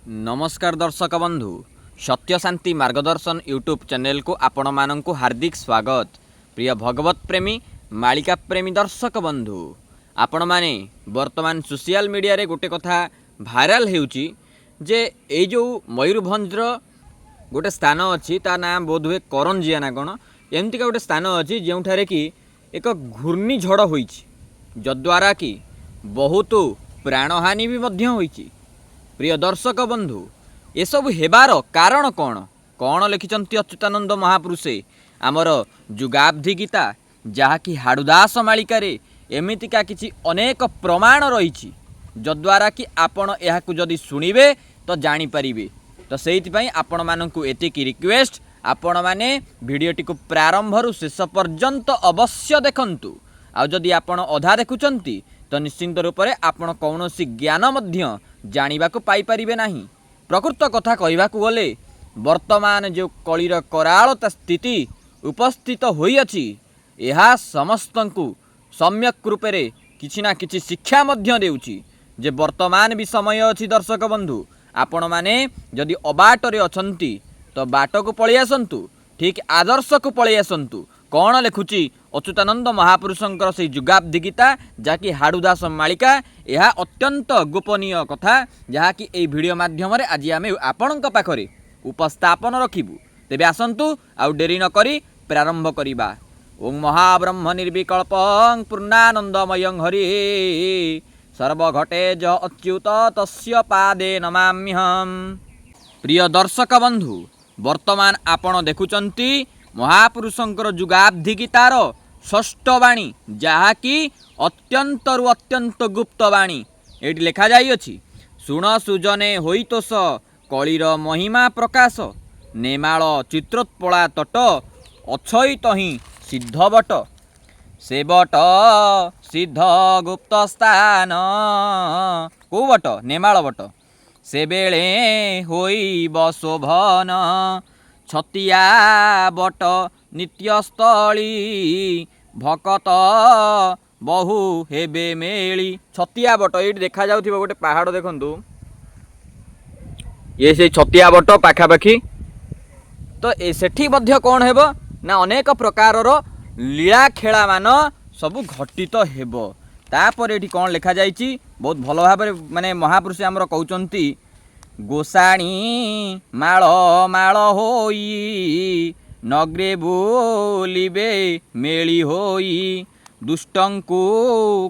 नमस्कार दर्शक बंधु सत्य शांति मार्गदर्शन यूट्यूब चैनल को आपण मानक हार्दिक स्वागत। प्रिय भगवत प्रेमी मालिका प्रेमी दर्शक बंधु आपण माने वर्तमान सोशल मीडिया रे गोटे कथा भाइराल हेउची जे ए जो मयूरभंजर गोटे स्थान अच्छी ता ना बोधहुए करंजिया ना कौन एमती गोटे स्थान अच्छी जोठारे कि एक घूर्णिझड़ होइछि जद्वारा कि बहुत प्राणहानि भी मध्य होइछि। प्रिय दर्शक बंधु एसबू हेबार कारण कौन कौन लिखिंट अच्युतानंद महापुरुषे आमर जुगाब्धि गीता जहाँकि हाड़ुदास मालिकारे एमितिका किछि अनेक प्रमाण रही जद्वारा कि आपण एहाकु जदि शुणिबे तो जानीपारे। तो से आपण मानकु एतिकी रिक्वेस्ट आपण माने भिडियोटी को प्रारंभरू शेष पर्यंत अवश्य देखंतु। आ जदि आपण अधा देखुचंती तो निश्चिंत रूप से आपण कौनसी ज्ञान मध्य जानिबा को पाई परिबे नाही। प्रकृत कथा कहिबाकू गले वर्तमान जो कलिर करालता स्थिति उपस्थित होई अछि यह समस्तंकु सम्यक रूपे किछि ना किछि शिक्षा मध्य देउछि जे वर्तमान भी समय अछि। दर्शक बंधु आपण माने जदि अबाटरे अछंती तो बाट को पळि आसंतु, ठीक आदर्श को पळि आसंतु। कौन लिखुची अच्युतानंद महापुरुषंकर से जुगाब्धि गीता जहाँकि हाड़ुदास मालिका यह अत्यंत गोपनीय कथा जहाँकि ए वीडियो माध्यम आज आम आपण पाखरे उपस्थापन रखिबु। तेबे आसंतु आउ डेरी न करी प्रारंभ करिबा। ओं महाब्रह्म निर्विकल्पं पूर्णानंदमयं हरि सर्वघटे ज अच्युत तस्य पादे नमाम्यहम्। प्रिय दर्शक बंधु वर्तमान आपण देखुचंती महापुरुषंकर जुगाब्धि गीतार षष्ठ वाणी जहाँकि अत्यंतरु अत्यंत गुप्त वाणी एटी लिखा जाई अछि। सुण सुजने होइतोष कलिर महिमा प्रकाश नेमाल चित्रोत्पला तट अछई तहि सिद्ध बट से बट सिद्ध गुप्त स्थान को बट नेमाल बट से बेले होइब शोभन छतिया बट नित्यस्थली भकत बहु हेबे मेली। छतिया बट ये देखा जाउथिबो गोटे पहाड़ देखंतु ये से छतिया बट पाखापाखि तो सेठी मध्य कौन हेबो ना अनेक प्रकारर लीला खेला मान सबु घटित हेबो। तापर एठी कौन लिखा जाइछि बहुत भल भाव माने महापुरुष आमर कहउचंती गोसाणी माल माल होई नगरे बोलिबे मेली होई दुष्टंकु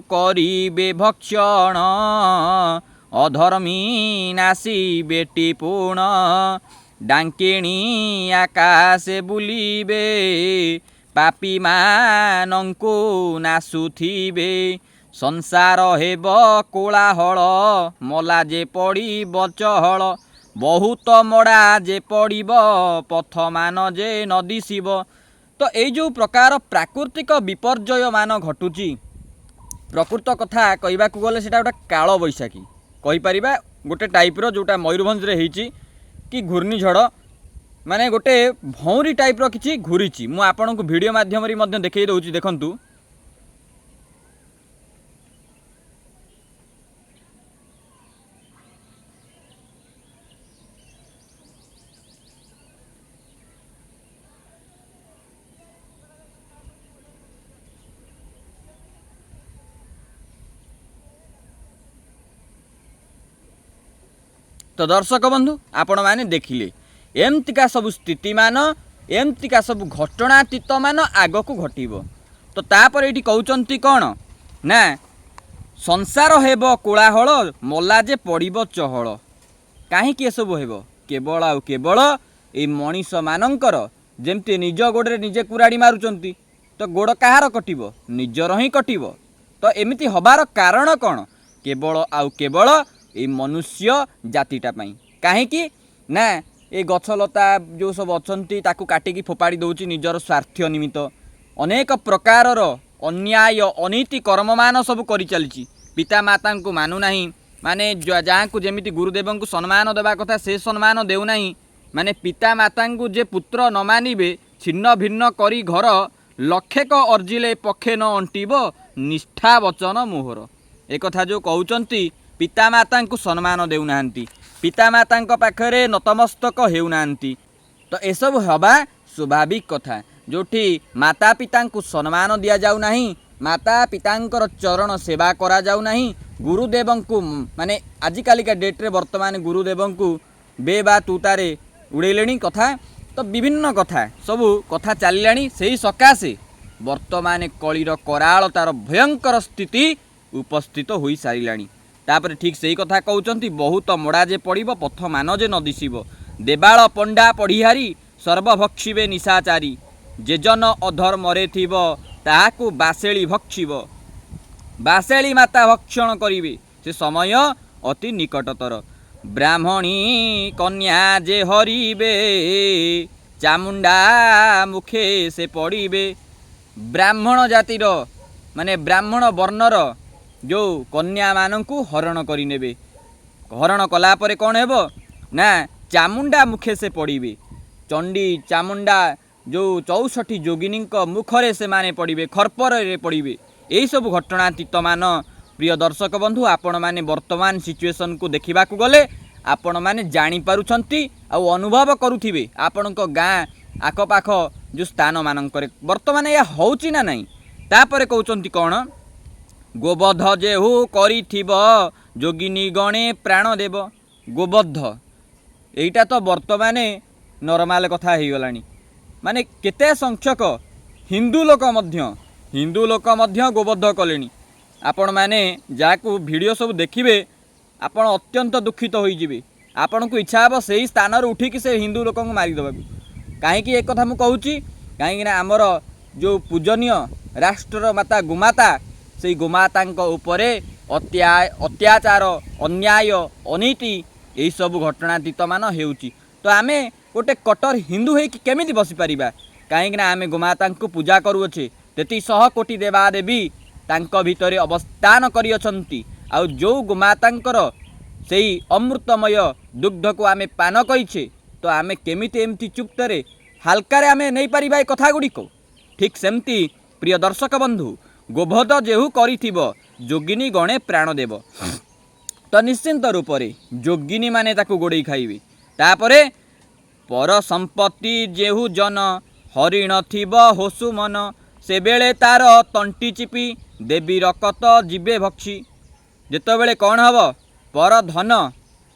करिबे भक्षण अधर्मी नासी बेटी पूर्ण डांकेणी आकाशे बुलिबे पापी मानंकु नासुथिबे संसार हेब कोलाहल मला जे पड़ब चहल बहुत मड़ा जे पड़ब पथ मान जे न दिशिब। तो ये जो प्रकार प्राकृतिक विपर्यय मान घटुची प्रकृत कथा कहबाकू गले सेटा गोटे काल बैशाखी कहीपर गोटे टाइप्र जोटा मयूरभंज रे होइची कि घूर्णिझड़ माने गोटे भौरी टाइप्र किछि घूरीची। मु आपनकु वीडियो माध्यम रे मध्य देखै दउची देखंतु। तो दर्शक बंधु आपण माने देखिले एमतिका सब स्थिति मान एमतिका सब घटनातीत मान आग को घटिबो। तो तापर एठी कहउचंती कौन ना संसार हेब कोलाहल मला जे पड़ब चहल कहीं सब हेब केवल आउ केवल ए मनीष मानंकर जेमती निज गोड़े निजे कुराड़ी मारुचंती तो गोड़ कहार कटिबो निजर ही कटिबो। तो एमिति हबार कारण कौन केवल आउ केवल ए मनुष्य जातिटा पाई कहीं ना ए गछलता जो सब अच्छी ताकू काटिकी फोपाड़ी दौची निजर स्वार्थ निमित्त अनेक प्रकारर अन्याय अनीति कर्म मान सब करि चलिछि। पिता माता को मानु नाही माने जहाँ को जेमिति गुरुदेव को सम्मान देवा कथा से सम्मान देउ नाही माने पिता माता को जे पुत्र न मानिबे छिन्न भिन्न करी घर लक्षेक अर्जिले पक्षे न अंटिब निष्ठा वचन मोहर एक कथा जो कहउचंती पितामाता को सम्मान देउनाहांती पितामाता पाखरे नतमस्तक हेउनांती। तो एसबू हवा स्वाभाविक कथा जोठी माता पिता को सम्मान दि जाऊ नहीं, माता पितांकर चरण सेवा करा जाऊ नहीं, गुरुदेव को माने आजिकालिका डेट्रे वर्तमान गुरुदेव को बे बा तू तारे उड़ेले कथा। तो विभिन्न कथा सबू कथा चलिलानी से सकाशे वर्तमान कलिर कराल तार भयंकर स्थिति उपस्थित हो सारिलानी। तापर ठीक सही कथा कहउचंती बहुत मोड़ा जे पड़िबो पथ मान जे न दिशिबो, देवाल पंडा पढ़िहारी सर्वभक्षिबे निशाचारी, जेजन अधर्मरे थिबो ताहाकु बासेली भक्षिबो, बासेली माता भक्षण करिवे से समय अति निकटतर, ब्राह्मणी कन्या जे हरिबे चामुंडा मुखे से पड़िबे। ब्राह्मण जातिर माने ब्राह्मण वर्णर जो कन्या मानंकु हरण करिनेबे, हरण कला परे कौन हेबो ना चामुंडा मुखे से पड़िबे। चंडी चामुंडा जो 64 जोगिनी मुखरे से माने पड़िबे, खरपर रे पड़िबे। यही सब घटनातीत मान प्रिय दर्शक बंधु आपण माने वर्तमान सिचुएशन को देखा गले आपण माने जानी पारुछंती आ अनुभव करुथिबे आपणक गाँ आखपाख जो स्थान मानकरे वर्तमान या होउची ना नहीं। तापरे कहउचंती कौन गोबध जेहु करिथिब जोगिनी गणे प्राण देव। गोबध एइटा तो वर्तमान नॉर्मल कथा हो गलानी, माने केते संख्यक हिंदू लोक मध्य गोबध कलेनी। आपण माने जाकू वीडियो सब देखिबे आपण अत्यंत दुखित हो जिवे, आपण को इच्छा हे से स्थान उठिकी से हिंदू लोक मारिदेवा। कहीं एक कथा मुझे कहूँ कहीं आमर जो पूजनीय राष्ट्र माता गोमाता से गोमाता उपरे अत्याचार अन्याय अनीति यही सब घटनातीत मान होउची। तो आमे गोटे कटर हिंदू हो केमिति बसी पारिबा, कहीं आमे गोमाता को पूजा करुअछे, 33 कोटी देवादेवी तांक भितरे अवस्थान करियछंती। आ जो गोमातांकर सेही अमृतमय दुग्ध को आमे पान करिछे तो आमे केमिति एमती चुप्तरे हालकारे आमे नहीं पारिबा कथा गुड़िक। ठीक सेमती प्रिय दर्शक बंधु गोबध जेहु करिथिबो जोगिनी गणे प्राण देव। तो निश्चिंत रूप से जोगिनी माने ताकू गोड़े खाइबे। तापरे पर संपत्ति जेहु जन हरिण थिब होसु मन, से बेले तार तंटी चिपी देवी रकत जीवे भक्षी। जेतबेले कौन हब पर धन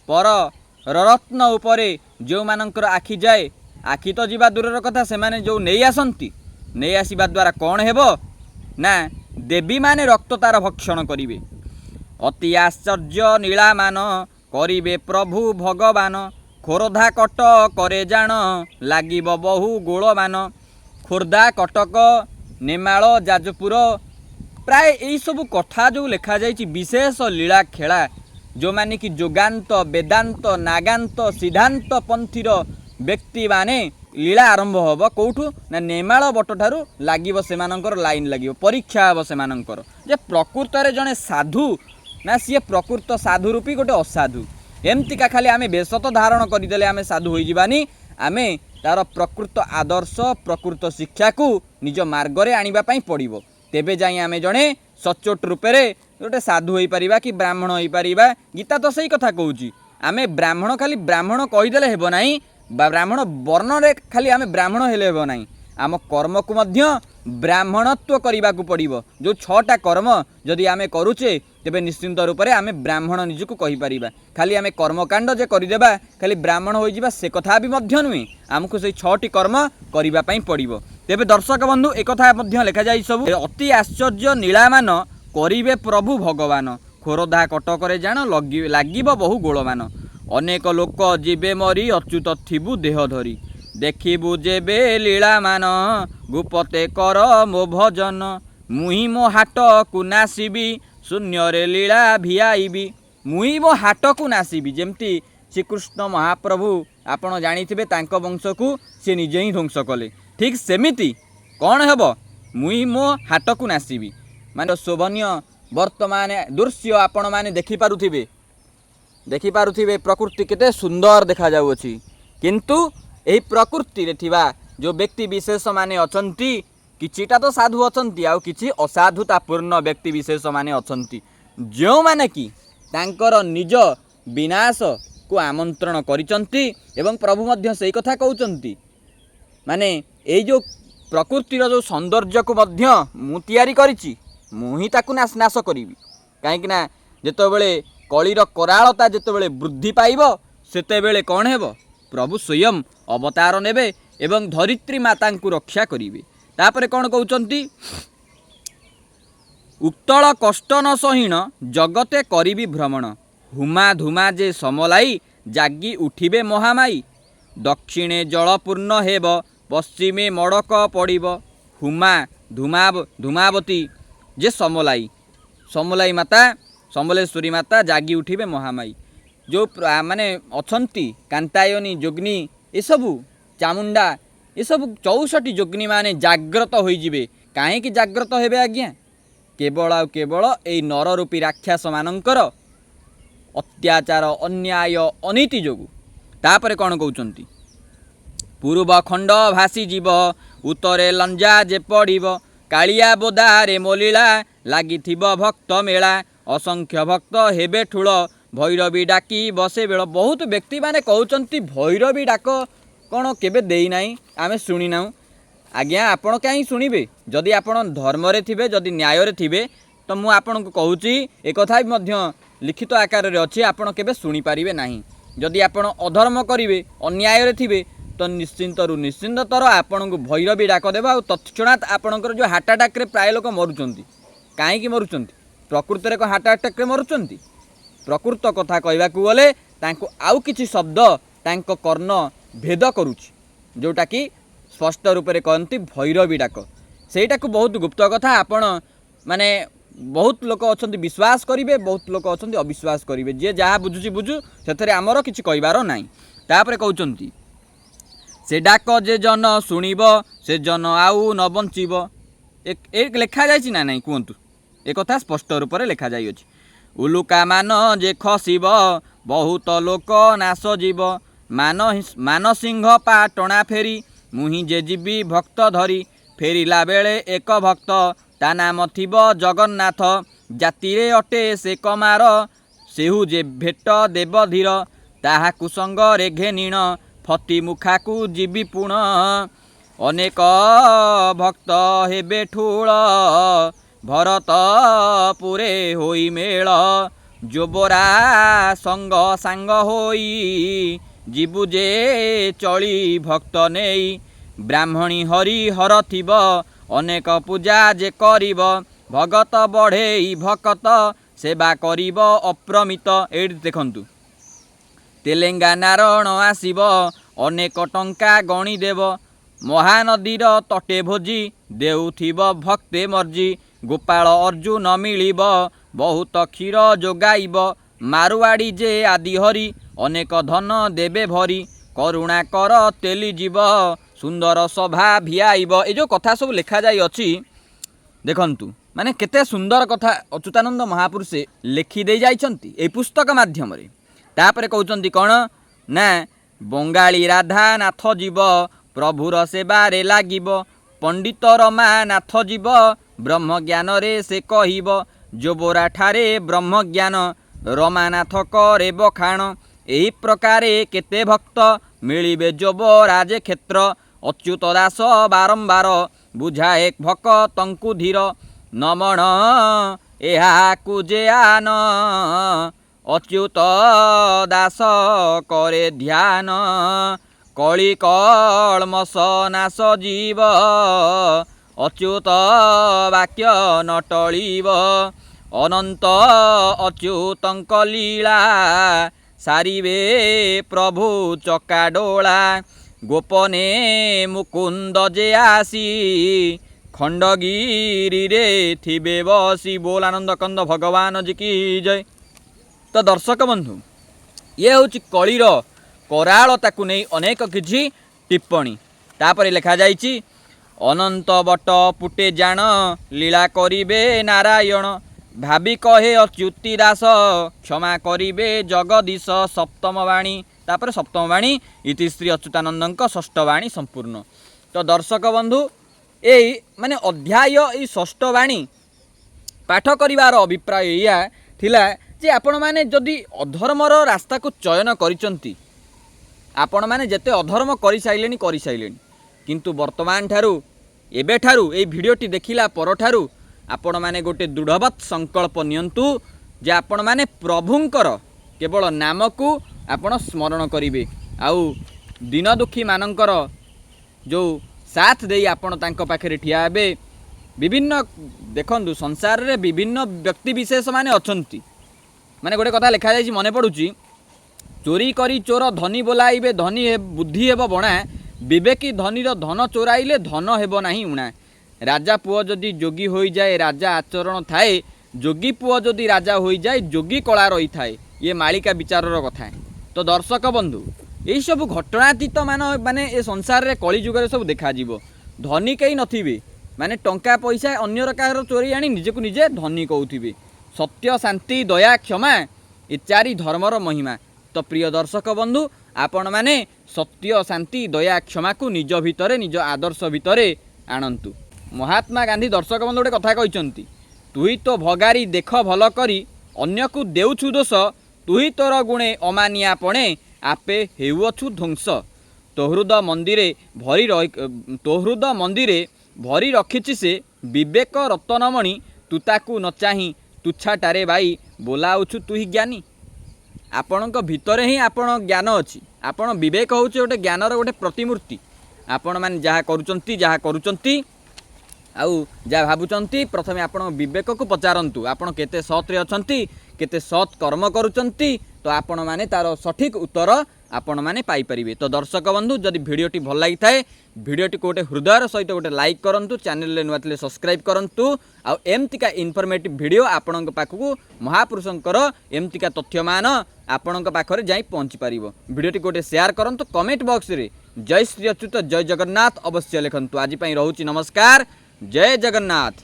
पर रत्न उपरे जो मानकर आखि जाए, आखि तो जीवा दूरर कथा से माने जो नहीं आसंती नहीं आसीबा द्वारा कौन हेबो ना देवी माने रक्त तार भक्षण करिवे। अति आश्चर्य नीला मान करिवे प्रभु भगवान, खोर्धा कट करे जान लागिब बहु गोलमान। खोर्धा कटक नेमाल जाजपुर प्राय यही सब कथा जो लिखा जाइए विशेष लीला खेला जो माने कि जोगांत वेदांत नागांत सिद्धांत पंथीर व्यक्ति माने लीला आरंभ हम कौठू ना नेमाल बट ठारू लगे से लाइन लगे परीक्षा हम से जे प्रकृत में जड़े साधु ना सी प्रकृत साधु रूपी गोटे असाधु एमतीका खाली आम बेश तो धारण करदे आम साधु हो जावानी, आम तार प्रकृत आदर्श प्रकृत शिक्षा को निज मार्गरे आनिबापई पड़िबो। तेबे जाई आमे जड़े सचोट रूपे गोटे साधु हो पारिबा कि ब्राह्मण हो पारिबा। गीता तो सही कथा कहूची, आमे ब्राह्मण खाली ब्राह्मण कहीदेले हेबो नाही, ब्राह्मण वर्ण रे खाली आमे ब्राह्मण हेले हेबो नाही, आम कर्म को मध्य ब्राह्मणत्व करने को पड़ो। जो 6टा कर्म जदि आमे करुचे तेबे निश्चिंत रूप से आमे ब्राह्मण निजको कहि परिबा। खाली आमे कर्मकांड जे करिदेबा खाली ब्राह्मण हो जिबा से कथा भी मध्य नुहे, आमको से 6टी कर्म करिबा पई पड़िबो। तेबे दर्शक बंधु एक कथा मध्य लिखा जाई सब अति आश्चर्य नीलामान करिवे प्रभु भगवान, खोरधा कटकरे जान लागिब बहु गोलमान। अनेक लोक जीवे मरी अच्युत थिबु देह धरी, देखिबु जेबे लीला मान गुपते कर मो भजन। मुही मो हाट को नासिबी शून्य रे लीला भिआईबी। मुही मो हाट को नासिबी जेमती श्रीकृष्ण महाप्रभु आपण जानिथिबे तांको वंश को से निजे ही ध्वंस कले, ठीक सेमिति कौन हेब मुही मो हाट को नासिबी माने शोभनीय वर्तमान दृश्य आपण माने देखि पारुथिबे प्रकृति केते सुंदर देखा जाउछि। किंतु एही प्रकृति रे थिबा जो व्यक्ति विशेष माने अछंती किछिटा तो साधु अछंती आउ किछि असाधुतापूर्ण व्यक्ति विशेष माने अछंती जो माने कि तांकर निज विनाश को आमंत्रण करिसंती एवं प्रभु मध्य सेई कथा कहउचंती माने एई जो प्रकृतिर जो सौंदर्य को मध्य मु तैयारी करिछि मु ही ताकू नाश करिवि काहेकि ना जेतेबेले कलिर करालता जेतेबेले वृद्धि पाइब सेतेबेले कौन हेब प्रभु स्वयं अवतार नेबे एवं धरित्री माता को रक्षा करिवे। तापरे कौन कहउचंती उक्तल कष्ट न सहीन जगते करिवि भ्रमण हुमा धुमा जे समलाई जागी उठिबे महामाई दक्षिणे जलपूर्ण हेब पश्चिमे मड़क पड़िब हुमा धुमावती जे समलाई माता समलेश्वरी माता जागी उठिबे महामाई जो माने अछंती कांतायनी जोग्नी ये सबू चामुंडा ये सब 64 जोग्नी माने जाग्रत होइजिबे काहेकि जाग्रत हेबे आज्ञा केवल आ केवल एई नररूपी राक्षस मानंकर अत्याचार अन्याय अनीति जोगु। तापरे कौन कहउचंती पूर्व खंड भासी जीव उत्तरे लंजा जे पड़िब कालिया बोदारे मोलीला लागिथिब भक्त मेला असंख्य भक्त हेबे ठूल भैरवी डाकी बसे बेल बहुत व्यक्ति माने कहउचंती भैरवी डाक कौन केबे देई नाही आमे सुनी नाउ आज्ञा आपण कहीं शुणिबे जदि आपण धर्म रे थिबे जदि न्याय रे थिबे तो मु आपण को कहूची एक कथा मध्य लिखित आकार रे अछि आपण केबे सुनी पारिबे नाही जदि आपण अधर्म करिवे अन्याय रे थिबे तो निश्चिंतर आपण को भैरवी डाक देबा तत्क्षणात आपणकर जो हार्ट अटैक रे प्राय लोक मरुचंती काहेकि मरुचंती प्रकृति रे को हार्ट अटैक रे मरुचंती प्रकृत कथा कहबाकू गले तांको आउ किछि शब्द तांको कर्ण भेद करूछि जोटा कि स्पष्ट रूप से कहती भैरवी डाक सेटा को बहुत गुप्त कथा आपण माने बहुत लोक अच्छा विश्वास करेंगे बहुत लोक अच्छा अविश्वास करेंगे जी जहाँ बुझुची बुझु से आमर किसी कहबार नाई। तापर कहते से डाक जे जन शुणिब से जन आउ न बंचिब एक लेखा जाइछि ना नहीं कहतु एक कथा स्पष्ट रूप से लेखा जाइ अछि उलुका मान जे खसिब बहुत लोक नाश जीव मान सिंह पा टणा फेरी मुही जे जीवी भक्त धरी फेरिला बेले एक भक्त ता नाम थिब जगन्नाथ जातिरे अटे से कमार सेहु जे भेट देव धीर ताहा कुसंग रेघे नीण फति मुखाकू जीवी पुण अनेक भक्त हेबे ठूल भरत पुरे होई मेल जोबरा संग सांग होई जीवु जे चली भक्त नेई ब्राह्मणी हरि हर थिब अनेक पूजा जे करिब भगत बढ़े भक्त सेवा करिब अप्रमित। एठी देखंतु तेलेंगानार न आसिब अनेक टंका गणी देव महानदीर तटे भोजी देउथिब भक्ते मर्जी गोपाल अर्जुन मिलिब बहुत क्षीर जोगाइब मारुआड़ी जे आदि हरि अनेक धन देवे भरी करुणा कर तेली जीव सुंदर सभा भियाइब। ए जो कथा सब लिखा जाई अछि देखंतु माने केते सुंदर कथा अच्युतानंद महापुरुष लिखि दे जाइछंती ए पुस्तक माध्यम रे। तापरे कहउचंती कोन ना बंगाली राधा नाथ जीव प्रभुर सेवा रे लागिब पंडित रमा नाथ जीव ब्रह्म ज्ञान रे से कहिब जोबरा ठारे ब्रह्म ज्ञान रमानाथ करे बखाण एही प्रकारे केते भक्त मिलिबे जोबराजे क्षेत्र अच्युत दास बारंबार बुझाए भक्तंकु धीर नमण एहाकु जे आन अच्युत दास करे ध्यान कली कल्मष नाश जीव अच्युत वाक्य न टळिब अनंत अच्युतंक लीला सारिबे प्रभु चकाडोला गोपने मुकुंद जे आसी खंडगिरी रे थिबे बसी। बोल आनंद कंद भगवान जी की जय। तो दर्शक बंधु ये हूँ कलिर करालता को नहीं अनेक किछि टिप्पणी तापर लिखा जाइछि अनंत बट पुटे जान लीला करिबे नारायण भावी कहे अच्युति दास क्षमा करिबे जगदीश। सप्तम वाणी तापर सप्तम वाणी इति श्री अच्युतानंद षष्ठ वाणी संपूर्ण। तो दर्शक बंधु यही माने अध्याय षष्ठ वाणी पाठ करिवार अभिप्राय या थिला जे आपण माने जदि अधर्मर रास्ता को चयन करिसंती आपण माने जेते अधर्म करि साइलेनी किंतु वर्तमान ठारू एबे ठारू ए भिडियोटी देखिला पर ठारू आपण माने गोटे दृढ़वत संकल्प नियंतु जे आपण माने प्रभुंकर केवल नाम को आपण स्मरण करिवे आउ दिन दुखी मानकर जो साथ देई आपण तांको पाखरे ठिया हेबे। विभिन्न देखंतु संसार रे विभिन्न व्यक्ति विशेष माने अछंती माने गोटे कथा लिखा जाय मने पडुची चोरी करी चोर धनी बोलाइबे धनी बुद्धि हेब बणा विवेकी धनीर धन चोराइले धन हेब नाही उणा। राजा पुओ जदि जोगी होई जाए राजा आचरण थाए जोगी पुओ जदि राजा होई जाए जोगी कला रही थाए। ये मालिका विचारर कथा। तो दर्शक बंधु यही सब घटनातीत माने ए संसार रे कली जुग सब देखा जीवो। धनी कई नथिबे माने टंका पैसा अन्यर काहर चोरी आनी निजे को निजे धनी कहउथिबे। सत्य शांति दया क्षमा ए चारि धर्मर महिमा। तो प्रिय दर्शक बंधु आपण माने सत्य शांति दया क्षमा को निज भितरे निज आदर्श भितरे आणंतु। महात्मा गांधी दर्शक बंधु गोटे कथा कहते तुही तो भगारी देख भल करी अन्य को देउछु दोष तुही तोर गुणे अमानिया पणे आपे हेउछु ध्वंस। तोहृद मंदिरे भरी रखिछि से विवेक रतनमणि तू ताकू न चाही तुच्छाटारे बाई बोलाउछु तुही ज्ञानी। आपणक भितरे ही आपण ज्ञान अछि। आपण विवेक होउछि गोटे ज्ञानर गोटे प्रतिमूर्ति। आपण माने जहा करूचंती आउ जहाँ भावुंट प्रथमे आपण विवेक को पचारतु आपण केते सत रे अछंती केते सत कर्म करुचंती तो आपण माने तार सठिक उत्तर आपण माने पाई परिबे। तो दर्शक बंधु जदि भिडियोटी भल लागि थाए भिडियोटी को गोटे हृदयर सहित गोटे लाइक करंतु चैनल ले नुआ थिले सब्सक्राइब करंतु आ एमतिका इनफॉर्मेटिव भिडियो आपणक पाखकु महापुरुषंकर एमतिका तथ्यमान आपणक पाखरे जाई पहुंची पारिबो। भिडियोटी गोटे शेयर करंतु कमेंट बॉक्स रे जय श्री अच्युत जय जगन्नाथ अवश्य लिखंतु। आज पई रहउची नमस्कार जय जगन्नाथ।